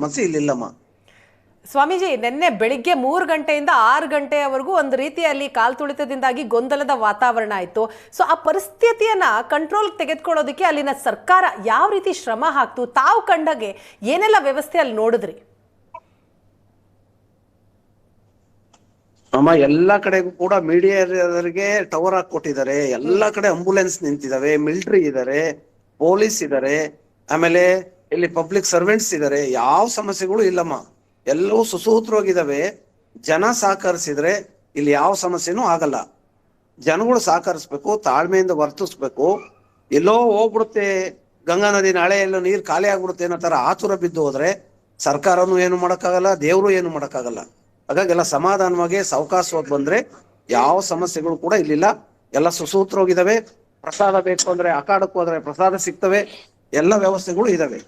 ಸಮಸ್ಯೆ ಇಲ್ಲಿಲ್ಲಮ್ಮ. ಸ್ವಾಮೀಜಿ, ನಿನ್ನೆ ಬೆಳಿಗ್ಗೆ 3 ಗಂಟೆಯಿಂದ 6 ಗಂಟೆಯವರೆಗೂ ಒಂದು ರೀತಿಯಲ್ಲಿ ಕಾಲ್ತುಳಿತದಿಂದಾಗಿ ಗೊಂದಲದ ವಾತಾವರಣ ಆಯಿತು. ಸೊ ಆ ಪರಿಸ್ಥಿತಿಯನ್ನ ಕಂಟ್ರೋಲ್ ತೆಗೆದುಕೊಳ್ಳೋದಕ್ಕೆ ಅಲ್ಲಿನ ಸರ್ಕಾರ ಯಾವ ರೀತಿ ಶ್ರಮ ಹಾಕ್ತು? ತಾವು ಕಂಡಾಗೆ ಏನೆಲ್ಲ ವ್ಯವಸ್ಥೆ ಅಲ್ಲಿ ನೋಡಿದ್ರಿ? ಅಮ್ಮ, ಎಲ್ಲಾ ಕಡೆಗೂ ಕೂಡ ಮೀಡಿಯಾದವರಿಗೆ ಟವರ್ ಹಾಕೊಟ್ಟಿದ್ದಾರೆ. ಎಲ್ಲಾ ಕಡೆ ಆಂಬುಲೆನ್ಸ್ ನಿಂತಿದಾವೆ, ಮಿಲಿಟರಿ ಇದಾರೆ, ಪೊಲೀಸ್ ಇದಾರೆ, ಆಮೇಲೆ ಇಲ್ಲಿ ಪಬ್ಲಿಕ್ ಸರ್ವೆಂಟ್ಸ್ ಇದಾರೆ. ಯಾವ ಸಮಸ್ಯೆಗಳು ಇಲ್ಲಮ್ಮ, ಎಲ್ಲವೂ ಸುಸೂತ್ರವಾಗಿದ್ದಾವೆ. ಜನ ಸಹಕರಿಸಿದ್ರೆ ಇಲ್ಲಿ ಯಾವ ಸಮಸ್ಯೆನೂ ಆಗಲ್ಲ. ಜನಗಳು ಸಹಕರಿಸ್ಬೇಕು, ತಾಳ್ಮೆಯಿಂದ ವರ್ತಿಸ್ಬೇಕು. ಎಲ್ಲೋ ಹೋಗ್ಬಿಡುತ್ತೆ ಗಂಗಾ ನದಿ, ನಾಳೆ ಎಲ್ಲೋ ನೀರು ಖಾಲಿ ಆಗ್ಬಿಡುತ್ತೆ ಅನ್ನೋ ತರ ಆತುರ ಬಿದ್ದು ಹೋದ್ರೆ ಸರ್ಕಾರನು ಏನು ಮಾಡಕ್ಕಾಗಲ್ಲ, ದೇವ್ರು ಏನು ಮಾಡಕ್ಕಾಗಲ್ಲ. ಹಾಗಾಗಿ ಎಲ್ಲ ಸಮಾಧಾನವಾಗಿ ಸಾವಕಾಶವಾಗಿ ಬಂದ್ರೆ ಯಾವ ಸಮಸ್ಯೆಗಳು ಕೂಡ ಇಲ್ಲಿಲ್ಲ. ಎಲ್ಲ ಸುಸೂತ್ರವಾಗಿದ್ದಾವೆ. ಪ್ರಸಾದ ಬೇಕು ಅಂದ್ರೆ ಅಖಾಡಕ್ಕೆ ಹೋದ್ರೆ ಪ್ರಸಾದ ಸಿಗ್ತವೆ. ಎಲ್ಲ ವ್ಯವಸ್ಥೆಗಳು ಇದಾವೆ.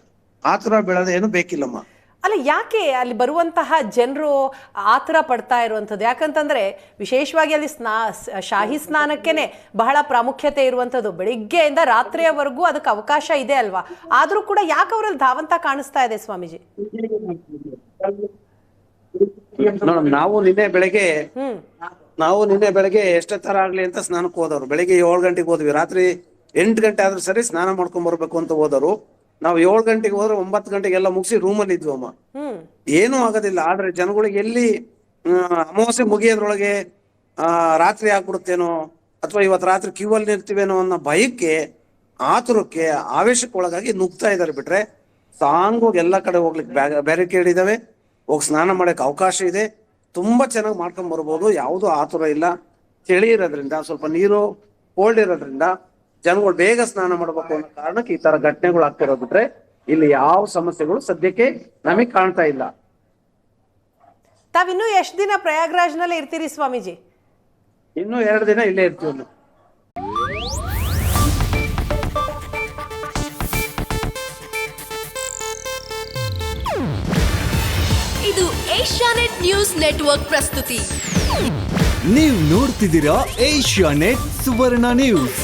ಆತುರ ಬೀಳೋದು ಏನು ಬೇಕಿಲ್ಲಮ್ಮ. ಅಲ್ಲ, ಯಾಕೆ ಅಲ್ಲಿ ಬರುವಂತಹ ಜನರು ಆತರ ಪಡ್ತಾ ಇರುವಂಥದ್ದು? ಯಾಕಂತಂದ್ರೆ ವಿಶೇಷವಾಗಿ ಅಲ್ಲಿ ಶಾಹಿ ಸ್ನಾನಕ್ಕೇನೆ ಬಹಳ ಪ್ರಾಮುಖ್ಯತೆ ಇರುವಂಥದ್ದು. ಬೆಳಿಗ್ಗೆಯಿಂದ ರಾತ್ರಿಯವರೆಗೂ ಅದಕ್ಕೆ ಅವಕಾಶ ಇದೆ ಅಲ್ವಾ? ಆದ್ರೂ ಕೂಡ ಯಾಕೆ ಅವರಲ್ಲಿ ಧಾವಂತ ಕಾಣಿಸ್ತಾ ಇದೆ ಸ್ವಾಮೀಜಿ? ನಾವು ನಿನ್ನೆ ಬೆಳಗ್ಗೆ ಎಷ್ಟೇ ತರ ಆಗ್ಲಿ ಅಂತ ಸ್ನಾನಕ್ಕೆ ಹೋದವ್ರು. ಬೆಳಿಗ್ಗೆ 7 ಗಂಟೆಗೆ ಹೋದ್ವಿ, ರಾತ್ರಿ 8 ಗಂಟೆ ಆದ್ರೂ ಸರಿ ಸ್ನಾನ ಮಾಡ್ಕೊಂಡ್ ಬರ್ಬೇಕು ಅಂತ ಹೋದವರು. ನಾವು 7 ಗಂಟೆಗೆ ಹೋದ್ರೆ 9 ಗಂಟೆಗೆಲ್ಲ ಮುಗಿಸಿ ರೂಮಲ್ಲಿ ಇದ್ವಿ ಅಮ್ಮ. ಏನೂ ಆಗೋದಿಲ್ಲ. ಆದ್ರೆ ಜನಗಳಿಗೆ ಎಲ್ಲಿ ಅಮಾವಾಸ್ಯೆ ಮುಗಿಯೋದ್ರೊಳಗೆ ರಾತ್ರಿ ಆಗ್ಬಿಡುತ್ತೇನೋ ಅಥವಾ ಇವತ್ತು ರಾತ್ರಿ ಕ್ಯೂ ಅಲ್ಲಿ ನಿಲ್ತೀವೇನೋ ಅನ್ನೋ ಭಯಕ್ಕೆ, ಆತುರಕ್ಕೆ, ಆವೇಶಕ್ಕೆ ಒಳಗಾಗಿ ನುಗ್ತಾ ಇದಾರೆ. ಬಿಟ್ರೆ ಸಾಂಗೋಗಿ ಎಲ್ಲಾ ಕಡೆ ಹೋಗ್ಲಿಕ್ಕೆ ಬ್ಯಾರಿಕೇಡ್ ಇದಾವೆ. ಹೋಗಿ ಸ್ನಾನ ಮಾಡಕ್ ಅವಕಾಶ ಇದೆ. ತುಂಬಾ ಚೆನ್ನಾಗಿ ಮಾಡ್ಕೊಂಡ್ ಬರ್ಬೋದು. ಯಾವುದು ಆತುರ ಇಲ್ಲ. ಚಳಿ ಇರೋದ್ರಿಂದ, ಸ್ವಲ್ಪ ನೀರು ಕೋಲ್ಡ್ ಇರೋದ್ರಿಂದ ಜನಗಳು ಬೇಗ ಸ್ನಾನ ಮಾಡ್ಬೇಕು ಅನ್ನೋ ಕಾರಣಕ್ಕೆ ಈ ತರ ಘಟನೆಗಳು ಆಗ್ತಿರೋದು. ಬಿಟ್ರೆ ಇಲ್ಲಿ ಯಾವ ಸಮಸ್ಯೆಗಳು ಸದ್ಯಕ್ಕೆ ನಮಗೆ ಕಾಣ್ತಾ ಇಲ್ಲ. ತಾವಿನ್ನೂ ಎಷ್ಟು ದಿನ ಪ್ರಯಾಗ್ರಾಜ್ನಲ್ಲಿ ಇರ್ತೀರಿ ಸ್ವಾಮೀಜಿ? ಇನ್ನೂ 2 ದಿನ ಇಲ್ಲೇ ಇರ್ತೀವಿ. ಇದು ಏಷ್ಯಾನೆಟ್ ನ್ಯೂಸ್ ನೆಟ್ವರ್ಕ್ ಪ್ರಸ್ತುತಿ. ನೀವು ನೋಡ್ತಿದ್ದೀರಾ ಏಷ್ಯಾನೆಟ್ ಸುವರ್ಣ ನ್ಯೂಸ್.